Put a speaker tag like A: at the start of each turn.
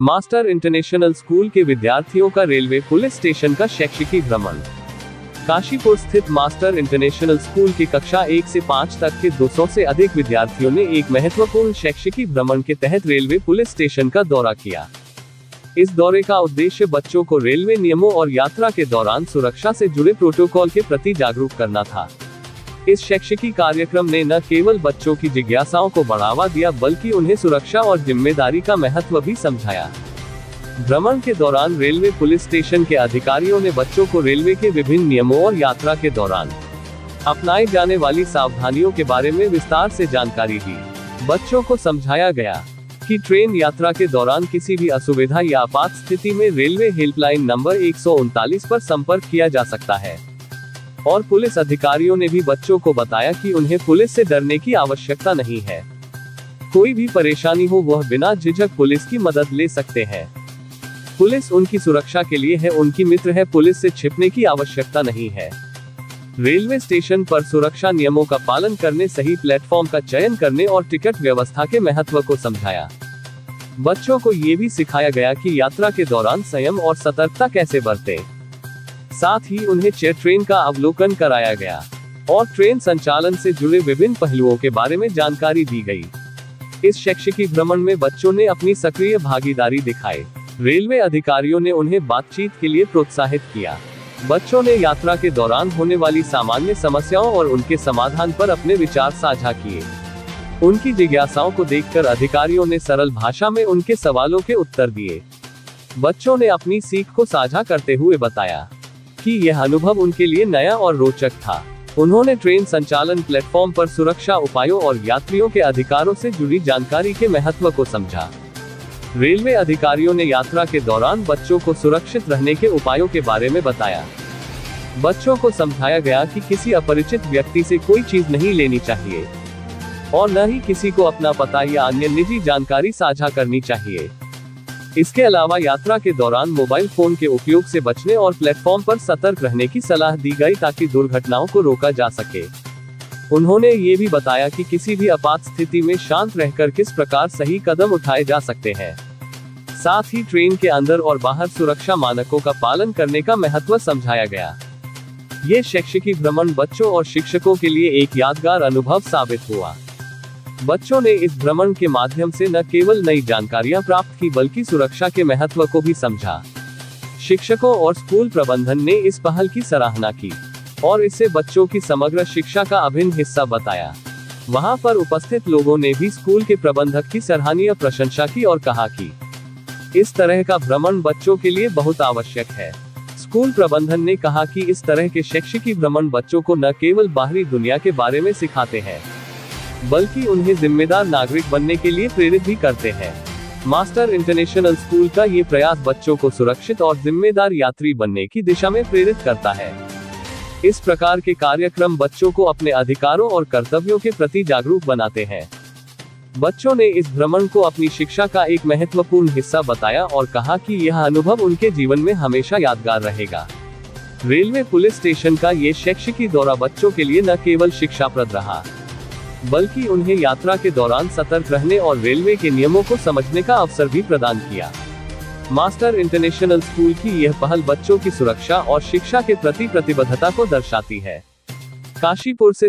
A: Master international school के विद्यार्थियों का रेलवे पुलिस स्टेशन का शैक्षिकी भ्रमण। काशीपुर स्थित मास्टर इंटरनेशनल स्कूल की कक्षा 1 से 5 तक के 200 से अधिक विद्यार्थियों ने एक महत्वपूर्ण शैक्षिकी भ्रमण के तहत रेलवे पुलिस स्टेशन का दौरा किया। इस दौरे का उद्देश्य बच्चों को रेलवे नियमों और यात्रा के दौरान सुरक्षा से जुड़े प्रोटोकॉल के प्रति जागरूक करना था। इस शैक्षिकी कार्यक्रम ने न केवल बच्चों की जिज्ञासाओं को बढ़ावा दिया बल्कि उन्हें सुरक्षा और जिम्मेदारी का महत्व भी समझाया। भ्रमण के दौरान रेलवे पुलिस स्टेशन के अधिकारियों ने बच्चों को रेलवे के विभिन्न नियमों और यात्रा के दौरान अपनाई जाने वाली सावधानियों के बारे में विस्तार से जानकारी दी। बच्चों को समझाया गया कि ट्रेन यात्रा के दौरान किसी भी असुविधा या आपात स्थिति में रेलवे हेल्पलाइन नंबर 139 पर संपर्क किया जा सकता है। और पुलिस अधिकारियों ने भी बच्चों को बताया कि उन्हें पुलिस से डरने की आवश्यकता नहीं है। कोई भी परेशानी हो वह बिना झिझक पुलिस की मदद ले सकते हैं। पुलिस उनकी सुरक्षा के लिए है, उनकी मित्र है, पुलिस से छिपने की आवश्यकता नहीं है। रेलवे स्टेशन पर सुरक्षा नियमों का पालन करने, सही प्लेटफॉर्म का चयन करने और टिकट व्यवस्था के महत्व को समझाया। बच्चों को ये भी सिखाया गया कि यात्रा के दौरान संयम और सतर्कता कैसे बरतें। साथ ही उन्हें ट्रेन का अवलोकन कराया गया और ट्रेन संचालन से जुड़े विभिन्न पहलुओं के बारे में जानकारी दी गई। इस शैक्षिकी भ्रमण में बच्चों ने अपनी सक्रिय भागीदारी दिखाई। रेलवे अधिकारियों ने उन्हें बातचीत के लिए प्रोत्साहित किया। बच्चों ने यात्रा के दौरान होने वाली सामान्य समस्याओं और उनके समाधान पर अपने विचार साझा किए। उनकी जिज्ञासाओं को देखकर अधिकारियों ने सरल भाषा में उनके सवालों के उत्तर दिए। बच्चों ने अपनी सीख को साझा करते हुए बताया कि यह अनुभव उनके लिए नया और रोचक था। उन्होंने ट्रेन संचालन, प्लेटफॉर्म पर सुरक्षा उपायों और यात्रियों के अधिकारों से जुड़ी जानकारी के महत्व को समझा। रेलवे अधिकारियों ने यात्रा के दौरान बच्चों को सुरक्षित रहने के उपायों के बारे में बताया। बच्चों को समझाया गया कि किसी अपरिचित व्यक्ति से कोई चीज नहीं लेनी चाहिए और न ही किसी को अपना पता या अन्य निजी जानकारी साझा करनी चाहिए। इसके अलावा यात्रा के दौरान मोबाइल फोन के उपयोग से बचने और प्लेटफॉर्म पर सतर्क रहने की सलाह दी गई ताकि दुर्घटनाओं को रोका जा सके। उन्होंने ये भी बताया कि किसी भी आपात स्थिति में शांत रहकर किस प्रकार सही कदम उठाए जा सकते हैं। साथ ही ट्रेन के अंदर और बाहर सुरक्षा मानकों का पालन करने का महत्व समझाया गया। ये शैक्षिकी भ्रमण बच्चों और शिक्षकों के लिए एक यादगार अनुभव साबित हुआ। बच्चों ने इस भ्रमण के माध्यम से न केवल नई जानकारियां प्राप्त की बल्कि सुरक्षा के महत्व को भी समझा। शिक्षकों और स्कूल प्रबंधन ने इस पहल की सराहना की और इसे बच्चों की समग्र शिक्षा का अभिन्न हिस्सा बताया। वहां पर उपस्थित लोगों ने भी स्कूल के प्रबंधक की सराहनीय प्रशंसा की और कहा कि इस तरह का भ्रमण बच्चों के लिए बहुत आवश्यक है। स्कूल प्रबंधन ने कहा कि इस तरह के शैक्षिकी भ्रमण बच्चों को न केवल बाहरी दुनिया के बारे में सिखाते हैं बल्कि उन्हें जिम्मेदार नागरिक बनने के लिए प्रेरित भी करते हैं। मास्टर इंटरनेशनल स्कूल का ये प्रयास बच्चों को सुरक्षित और जिम्मेदार यात्री बनने की दिशा में प्रेरित करता है। इस प्रकार के कार्यक्रम बच्चों को अपने अधिकारों और कर्तव्यों के प्रति जागरूक बनाते हैं। बच्चों ने इस भ्रमण को अपनी शिक्षा का एक महत्वपूर्ण हिस्सा बताया और कहा कि यह अनुभव उनके जीवन में हमेशा यादगार रहेगा। रेलवे पुलिस स्टेशन का ये शैक्षिकी दौरा बच्चों के लिए न केवल शिक्षाप्रद रहा बल्कि उन्हें यात्रा के दौरान सतर्क रहने और रेलवे के नियमों को समझने का अवसर भी प्रदान किया। मास्टर इंटरनेशनल स्कूल की यह पहल बच्चों की सुरक्षा और शिक्षा के प्रति प्रतिबद्धता को दर्शाती है। काशीपुर से